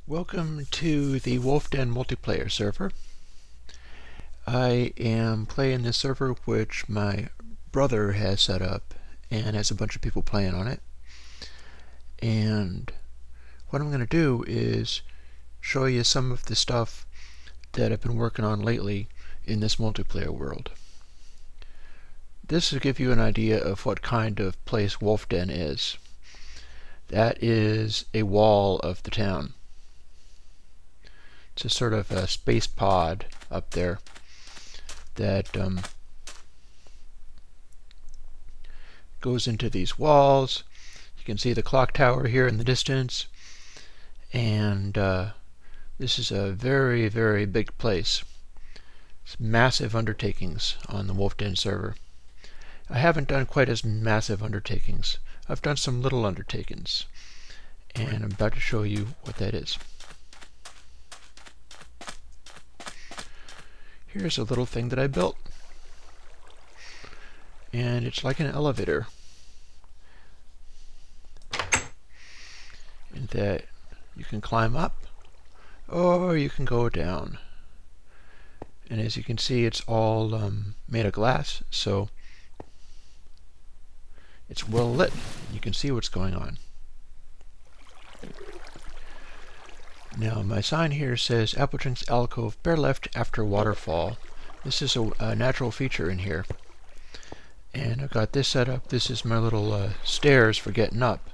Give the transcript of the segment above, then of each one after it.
Welcome to the Wolfden multiplayer server. I am playing this server which my brother has set up and has a bunch of people playing on it. And what I'm going to do is show you some of the stuff that I've been working on lately in this multiplayer world. This will give you an idea of what kind of place Wolfden is. That is a wall of the town. It's a sort of a space pod up there that goes into these walls. You can see the clock tower here in the distance, and this is a very, very big place. It's massive undertakings on the Wolfden server. I haven't done quite as massive undertakings. I've done some little undertakings, and I'm about to show you what that is. Here's a little thing that I built, and it's like an elevator in that you can climb up or you can go down, and as you can see it's all made of glass, so it's well lit. You can see what's going on. Now my sign here says Appletrinks Alcove, bear left after waterfall. This is a natural feature in here. And I've got this set up. This is my little stairs for getting up.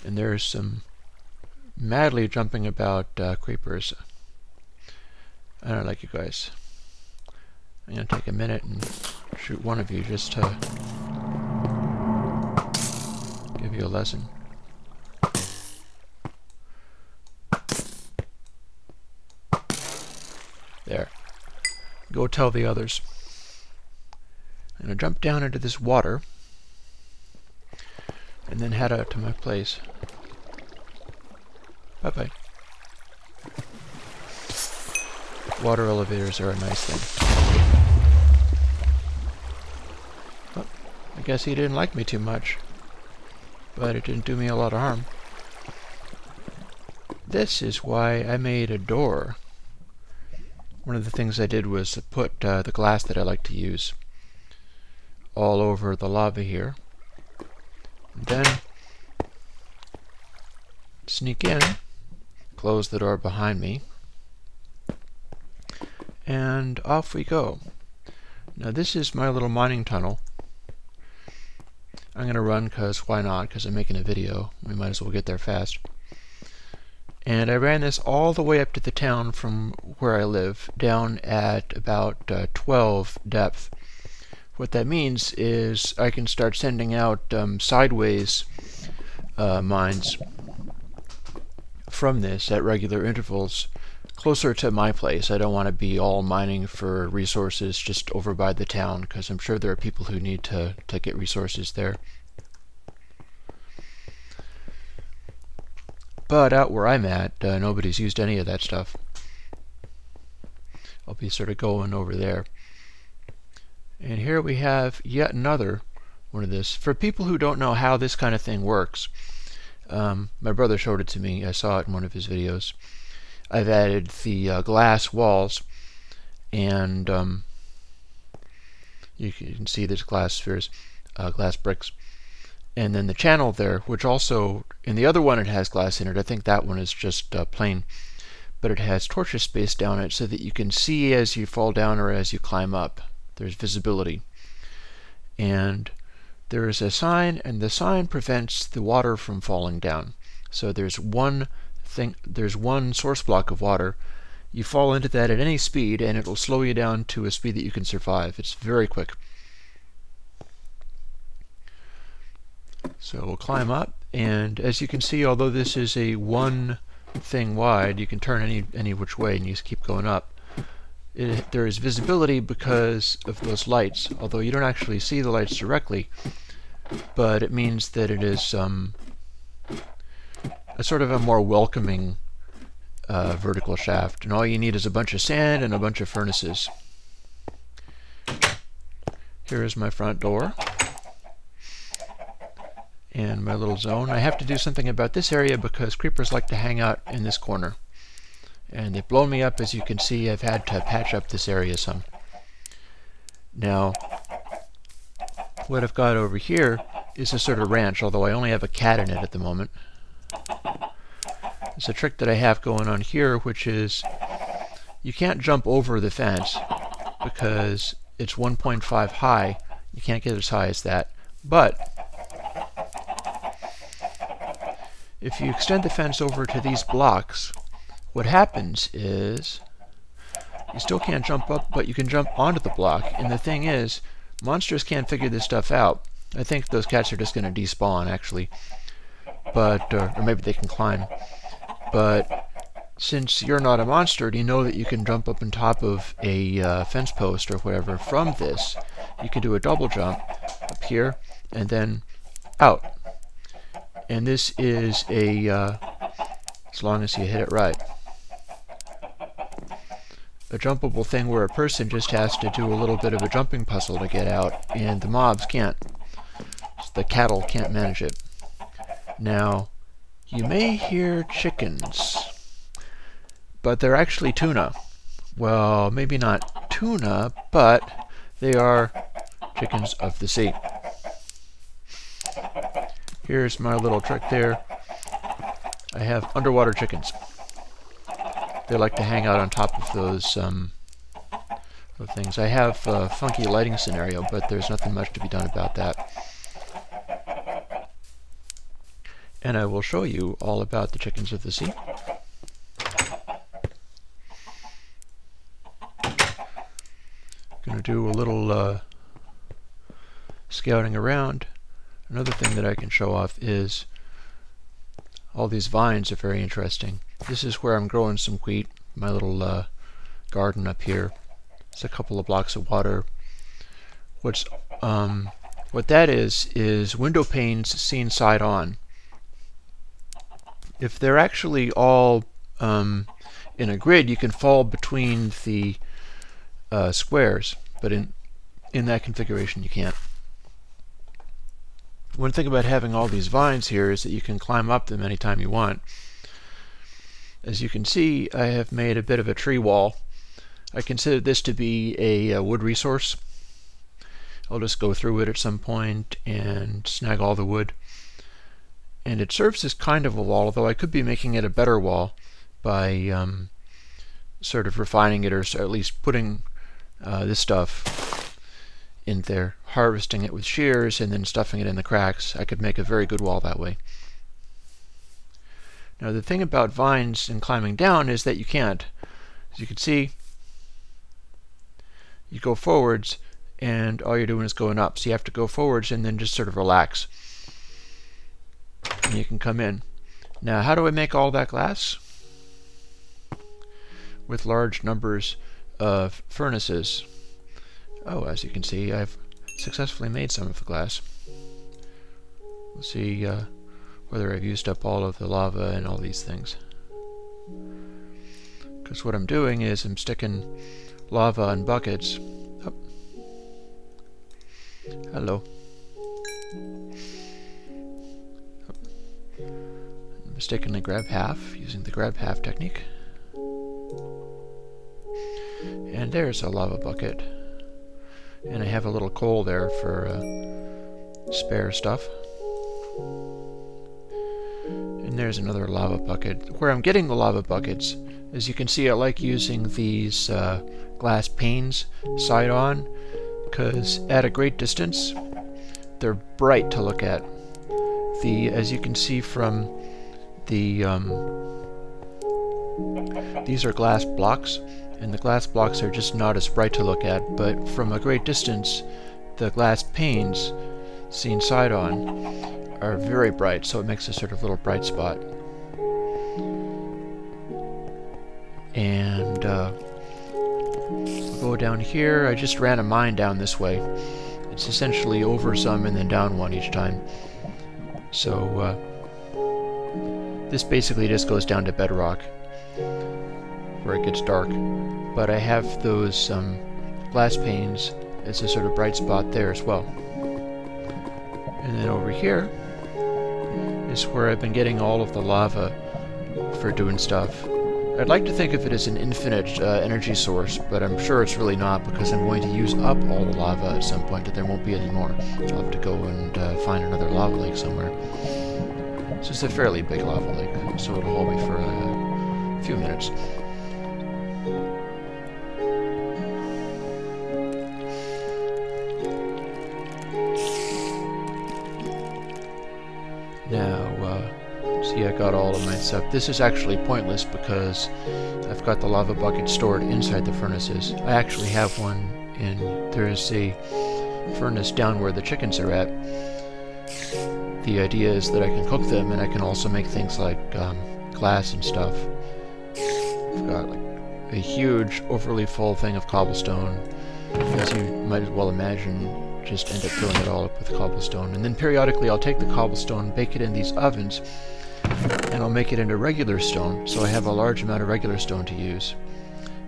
And there's some madly jumping about creepers. I don't like you guys. I'm going to take a minute and shoot one of you just to give you a lesson. There. Go tell the others. I'm going to jump down into this water and then head out to my place. Bye-bye. Water elevators are a nice thing. Well, I guess he didn't like me too much, but it didn't do me a lot of harm. This is why I made a door. One of the things I did was put the glass that I like to use all over the lava here. And then sneak in, close the door behind me, and off we go. Now this is my little mining tunnel. I'm going to run because why not? Because I'm making a video. We might as well get there fast. And I ran this all the way up to the town from where I live, down at about 12 depth. What that means is I can start sending out sideways mines from this at regular intervals closer to my place. I don't want to be all mining for resources just over by the town, because I'm sure there are people who need to get resources there. But out where I'm at, nobody's used any of that stuff. I'll be sort of going over there. And here we have yet another one of this. For people who don't know how this kind of thing works, my brother showed it to me. I saw it in one of his videos. I've added the glass walls, and you can see there's glass spheres, glass bricks. And then the channel there, which also, in the other one it has glass in it. I think that one is just plain. But it has torches spaced down it so that you can see as you fall down or as you climb up. There's visibility. And there is a sign, and the sign prevents the water from falling down. So there's one source block of water. You fall into that at any speed, and it'll slow you down to a speed that you can survive. It's very quick. So we'll climb up, and as you can see, although this is a one thing wide, you can turn any which way and you just keep going up. There is visibility because of those lights, although you don't actually see the lights directly, but it means that it is a sort of a more welcoming vertical shaft, and all you need is a bunch of sand and a bunch of furnaces. Here is my front door. and my little zone. I have to do something about this area because creepers like to hang out in this corner. And they've blown me up. As you can see, I've had to patch up this area some. Now, what I've got over here is a sort of ranch, although I only have a cat in it at the moment. There's a trick that I have going on here, which is you can't jump over the fence because it's 1.5 high. You can't get as high as that. But if you extend the fence over to these blocks, what happens is you still can't jump up, but you can jump onto the block. And the thing is, monsters can't figure this stuff out. I think those cats are just going to despawn, actually. But, or maybe they can climb. But since you're not a monster, you know that you can jump up on top of a fence post or whatever. From this, you can do a double jump up here and then out. And this is a, as long as you hit it right, a jumpable thing where a person just has to do a little bit of a jumping puzzle to get out, and the mobs can't. The cattle can't manage it. Now, you may hear chickens, but they're actually tuna. Well, maybe not tuna, but they are chickens of the sea. Here's my little trick there. I have underwater chickens. They like to hang out on top of those things. I have a funky lighting scenario, but there's nothing much to be done about that. And I will show you all about the chickens of the sea. Going to do a little scouting around. Another thing that I can show off is all these vines are very interesting. This is where I'm growing some wheat, my little garden up here. It's a couple of blocks of water. What that is window panes seen side on. If they're actually all in a grid, you can fall between the squares, but in that configuration you can't. One thing about having all these vines here is that you can climb up them anytime you want. As you can see, I have made a bit of a tree wall. I consider this to be a wood resource. I'll just go through it at some point and snag all the wood. And it serves as kind of a wall, although I could be making it a better wall by sort of refining it, or at least putting this stuff in there, harvesting it with shears and then stuffing it in the cracks. I could make a very good wall that way. Now the thing about vines and climbing down is that you can't. As you can see, you go forwards and all you're doing is going up. So you have to go forwards and then just sort of relax. And you can come in. Now how do I make all that glass? With large numbers of furnaces. Oh, as you can see, I've successfully made some of the glass. We'll see whether I've used up all of the lava and all these things. Because what I'm doing is I'm sticking lava in buckets. Oh. Hello. Oh. I mistakenly grab half using the grab half technique. And there's a lava bucket. And I have a little coal there for spare stuff. And there's another lava bucket. Where I'm getting the lava buckets, as you can see, I like using these glass panes side on, because at a great distance, they're bright to look at. As you can see from the, these are glass blocks. And the glass blocks are just not as bright to look at, but from a great distance, the glass panes seen side on are very bright, so it makes a sort of little bright spot. And I'll go down here. I just ran a mine down this way. It's essentially over some and then down one each time. So this basically just goes down to bedrock, where it gets dark. But I have those glass panes as a sort of bright spot there as well. And then over here, is where I've been getting all of the lava for doing stuff. I'd like to think of it as an infinite energy source, but I'm sure it's really not, because I'm going to use up all the lava at some point, and there won't be any more. So I'll have to go and find another lava lake somewhere. This is a fairly big lava lake, so it'll hold me for a few minutes. Now, see, I got all of my stuff. This is actually pointless because I've got the lava bucket stored inside the furnaces. I actually have one in, there's a furnace down where the chickens are at. The idea is that I can cook them, and I can also make things like glass and stuff. I've got like a huge, overly full thing of cobblestone. As you might as well imagine, just end up filling it all up with cobblestone. And then periodically I'll take the cobblestone, bake it in these ovens, and I'll make it into regular stone, so I have a large amount of regular stone to use.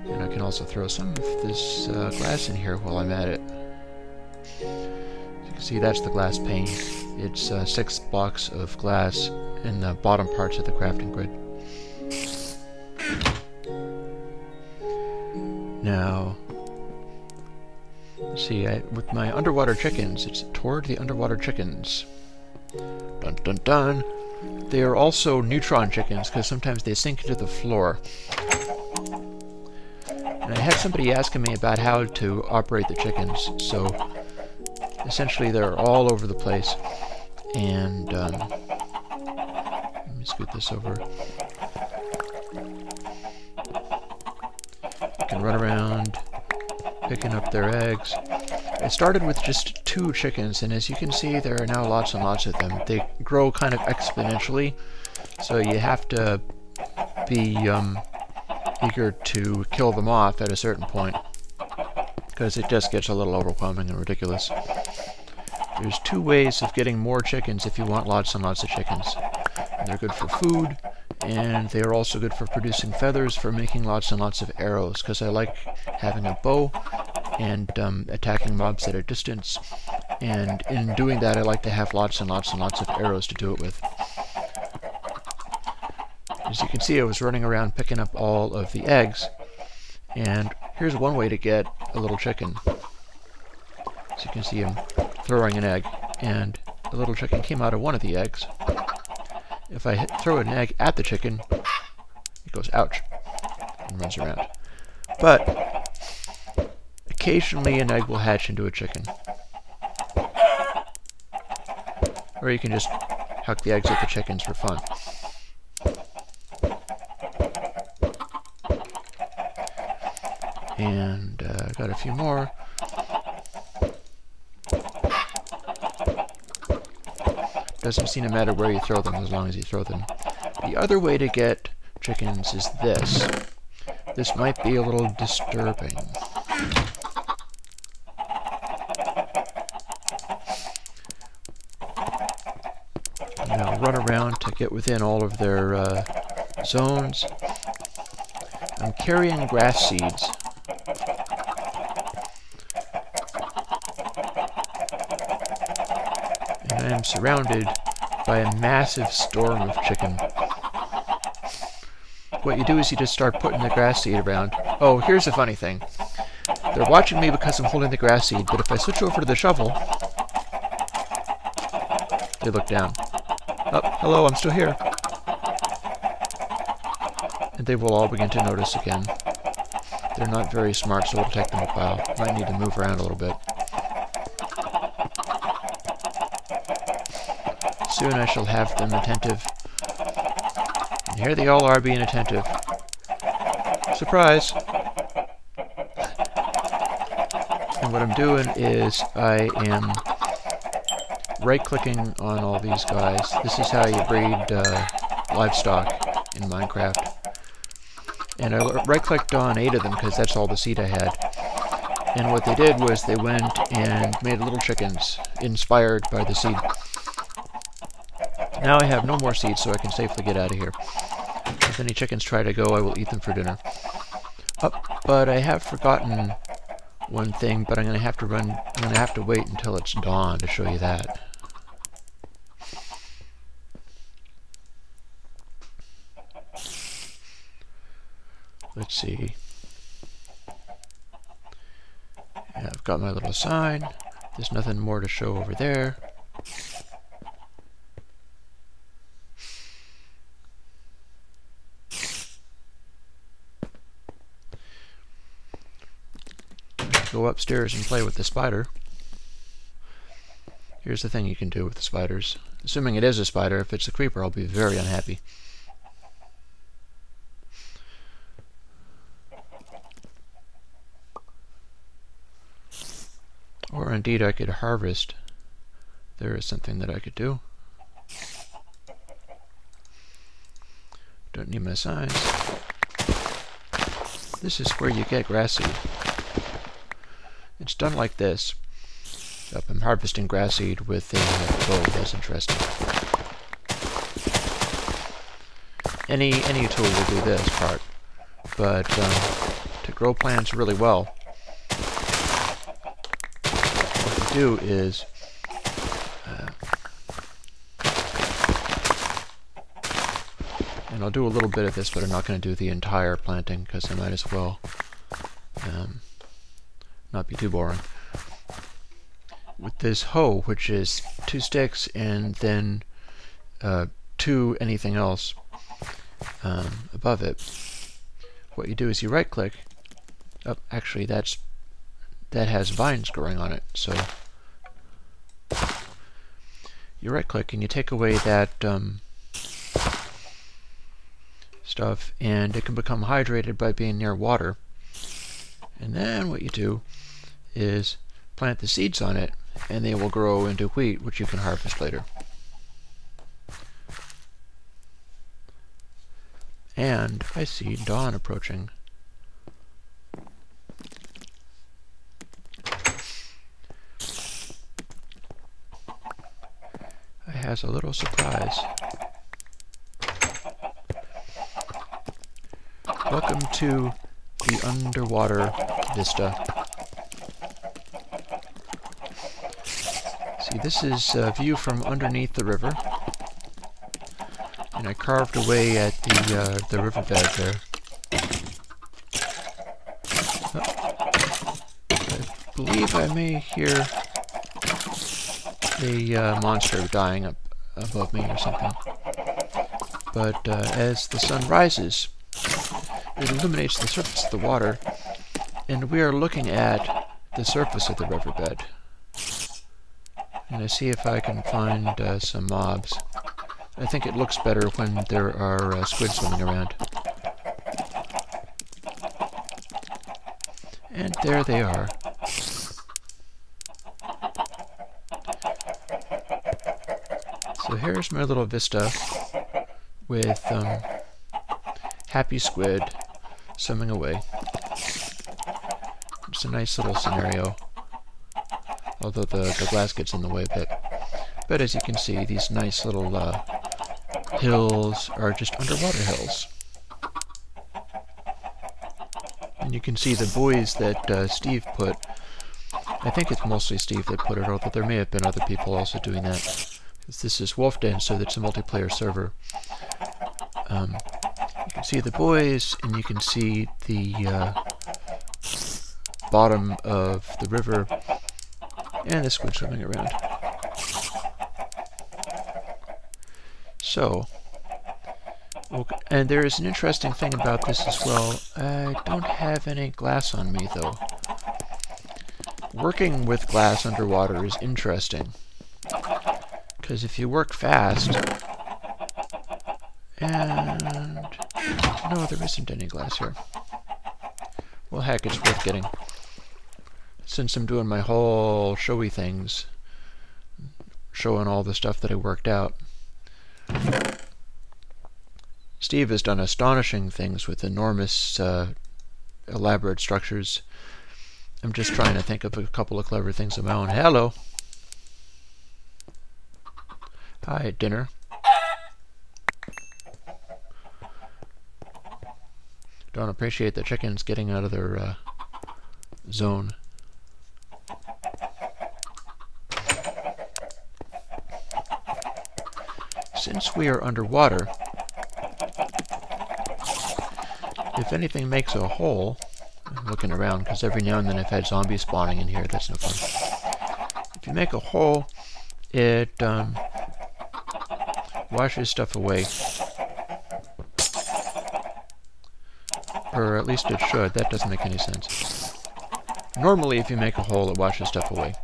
And I can also throw some of this glass in here while I'm at it. As you can see, that's the glass pane. It's 6 blocks of glass in the bottom parts of the crafting grid. Now, let's see, with my underwater chickens, it's toward the underwater chickens. Dun dun dun! They are also neutron chickens, because sometimes they sink into the floor. And I had somebody asking me about how to operate the chickens, so essentially they're all over the place. And let me scoot this over. You can run around picking up their eggs. I started with just 2 chickens, and as you can see, there are now lots and lots of them. They grow kind of exponentially, so you have to be eager to kill them off at a certain point, because it just gets a little overwhelming and ridiculous. There's 2 ways of getting more chickens if you want lots and lots of chickens. And they're good for food, and they are also good for producing feathers for making lots and lots of arrows, because I like having a bow and attacking mobs at a distance, and in doing that I like to have lots and lots and lots of arrows to do it with. As you can see, I was running around picking up all of the eggs, and here's one way to get a little chicken. As you can see, I'm throwing an egg, and a little chicken came out of one of the eggs. If I throw an egg at the chicken, it goes ouch and runs around. But occasionally an egg will hatch into a chicken. Or you can just huck the eggs at the chickens for fun. And got a few more. Doesn't seem to matter where you throw them as long as you throw them. The other way to get chickens is this. This might be a little disturbing. Now run around to get within all of their zones. I'm carrying grass seeds. And I am surrounded by a massive storm of chicken. What you do is you just start putting the grass seed around. Oh, here's the funny thing. They're watching me because I'm holding the grass seed, but if I switch over to the shovel, they look down. Oh, hello, I'm still here. And they will all begin to notice again. They're not very smart, so it'll take them a while. Might need to move around a little bit. Soon I shall have them attentive. And here they all are being attentive. Surprise! And what I'm doing is I am right-clicking on all these guys. This is how you breed livestock in Minecraft. And I right-clicked on 8 of them because that's all the seed I had. And what they did was they went and made little chickens inspired by the seed. Now I have no more seeds, so I can safely get out of here. If any chickens try to go, I will eat them for dinner. Oh, but I have forgotten one thing, but I'm going to have to wait until it's dawn to show you that. Let's see. Yeah, I've got my little sign. There's nothing more to show over there. Go upstairs and play with the spider. Here's the thing you can do with the spiders. Assuming it is a spider, if it's a creeper, I'll be very unhappy. Or indeed I could harvest. There is something that I could do. Don't need my signs. This is where you get grass seed. It's done like this. Yep, I'm harvesting grass seed with a bow. That's interesting. Any tool will do this part, but to grow plants really well, what you do is and I'll do a little bit of this, but I'm not going to do the entire planting because I might as well not be too boring. With this hoe, which is 2 sticks and then 2 anything else above it, what you do is you right click. Oh, actually that has vines growing on it, so you right click and you take away that stuff, and it can become hydrated by being near water. And then what you do is plant the seeds on it, and they will grow into wheat, which you can harvest later. And I see dawn approaching. I has a little surprise. Welcome to the underwater vista. See, this is a view from underneath the river, and I carved away at the riverbed there. Oh, I believe I may hear a monster dying up above me or something. But as the sun rises, it illuminates the surface of the water, and we are looking at the surface of the riverbed. And I see if I can find some mobs. I think it looks better when there are squid swimming around. And there they are. So here's my little vista with happy squid swimming away. It's a nice little scenario, although the glass gets in the way a bit. But as you can see, these nice little hills are just underwater hills. And you can see the buoys that Steve put. I think it's mostly Steve that put it, although there may have been other people also doing that. This is Wolfden, so it's a multiplayer server. You can see the buoys, and you can see the bottom of the river, and the squid swimming around. So, okay, and there is an interesting thing about this as well. I don't have any glass on me, though. Working with glass underwater is interesting, because if you work fast, and no, there isn't any glass here. Well, heck, it's worth getting. Since I'm doing my whole showy things, showing all the stuff that I worked out. Steve has done astonishing things with enormous, elaborate structures. I'm just trying to think of a couple of clever things of my own. Hello! Hi, dinner. Don't appreciate the chickens getting out of their zone. Since we are underwater, if anything makes a hole, I'm looking around because every now and then I've had zombies spawning in here. That's no fun. If you make a hole, it washes stuff away. Or at least it should. That doesn't make any sense. Normally, if you make a hole, it washes stuff away.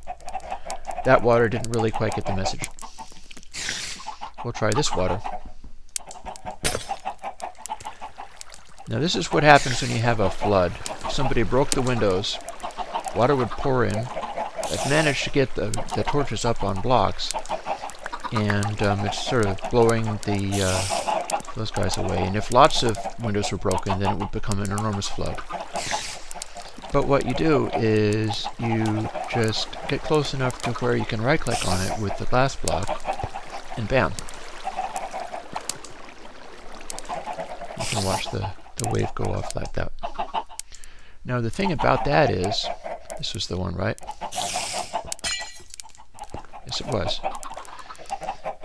That water didn't really quite get the message. We'll try this water. Now this is what happens when you have a flood. If somebody broke the windows, water would pour in. I've managed to get the torches up on blocks, and it's sort of blowing those guys away. And if lots of windows were broken, then it would become an enormous flood. But what you do is you just get close enough to where you can right-click on it with the glass block, and bam. You can watch the wave go off like that. Now the thing about that is, this was the one, right? Yes, it was.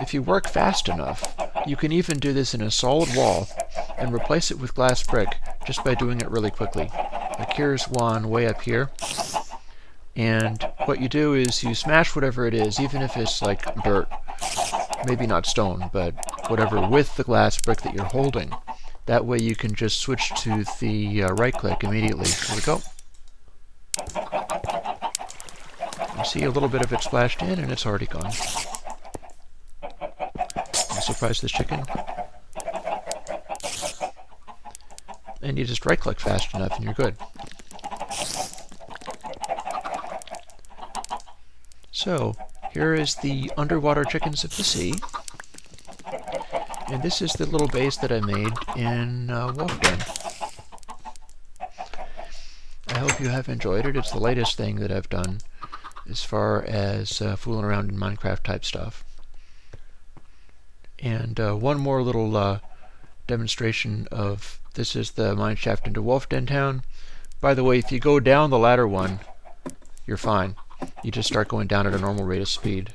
If you work fast enough, you can even do this in a solid wall and replace it with glass brick just by doing it really quickly. Like here's one way up here, and what you do is you smash whatever it is, even if it's like dirt, maybe not stone, but whatever, with the glass brick that you're holding. That way you can just switch to the right click immediately. Here we go. You see a little bit of it splashed in and it's already gone. I'm surprised this chicken. And you just right click fast enough and you're good. So here is the underwater chickens of the sea. And this is the little base that I made in Wolfden. I hope you have enjoyed it. It's the latest thing that I've done as far as fooling around in Minecraft type stuff. And one more little demonstration of this is the mine shaft into Wolfden town. By the way, if you go down the ladder one, you're fine. You just start going down at a normal rate of speed.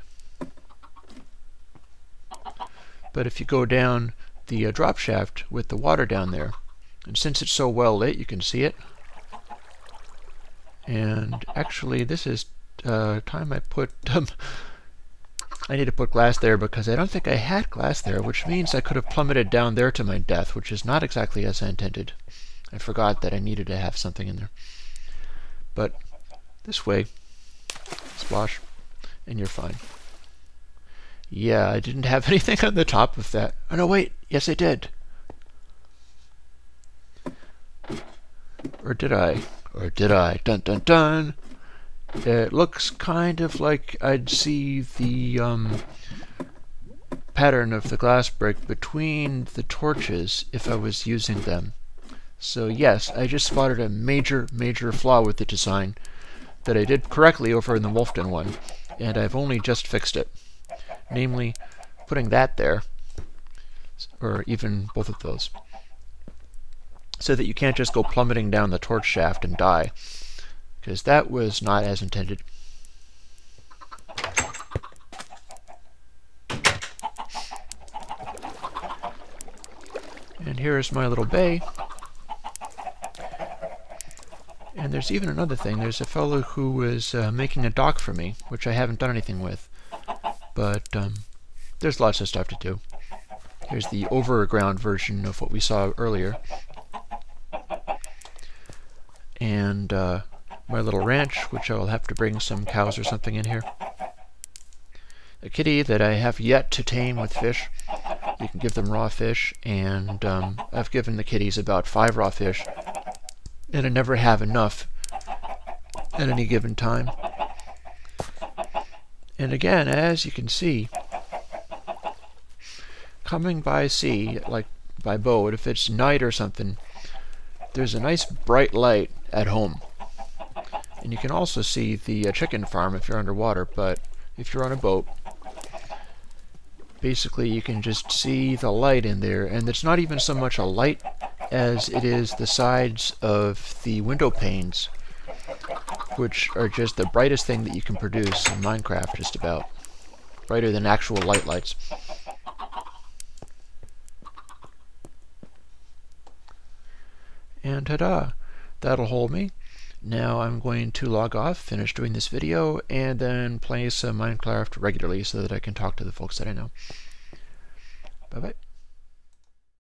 But if you go down the drop shaft with the water down there, and since it's so well lit, you can see it. And actually, this is time I put... I need to put glass there because I don't think I had glass there, which means I could have plummeted down there to my death, which is not exactly as I intended. I forgot that I needed to have something in there. But this way, splash, and you're fine. Yeah, I didn't have anything on the top of that. Oh no, wait. Yes, I did. Or did I? Or did I? Dun dun dun. It looks kind of like I'd see the pattern of the glass brick between the torches if I was using them. So yes, I just spotted a major flaw with the design that I did correctly over in the Wolfden one, and I've only just fixed it. Namely, putting that there, or even both of those, so that you can't just go plummeting down the torch shaft and die, because that was not as intended. And here is my little bay. And there's even another thing. There's a fellow who is making a dock for me, which I haven't done anything with. But there's lots of stuff to do. Here's the overground version of what we saw earlier. And my little ranch, which I'll have to bring some cows or something in here. A kitty that I have yet to tame with fish. You can give them raw fish, and I've given the kitties about 5 raw fish, and I never have enough at any given time. And again, as you can see, coming by sea, like by boat, if it's night or something, there's a nice bright light at home. And you can also see the chicken farm if you're underwater, but if you're on a boat, basically you can just see the light in there, and it's not even so much a light as it is the sides of the window panes, which are just the brightest thing that you can produce in Minecraft, just about. Brighter than actual lights. And ta-da! That'll hold me. Now I'm going to log off, finish doing this video, and then play some Minecraft regularly so that I can talk to the folks that I know. Bye-bye.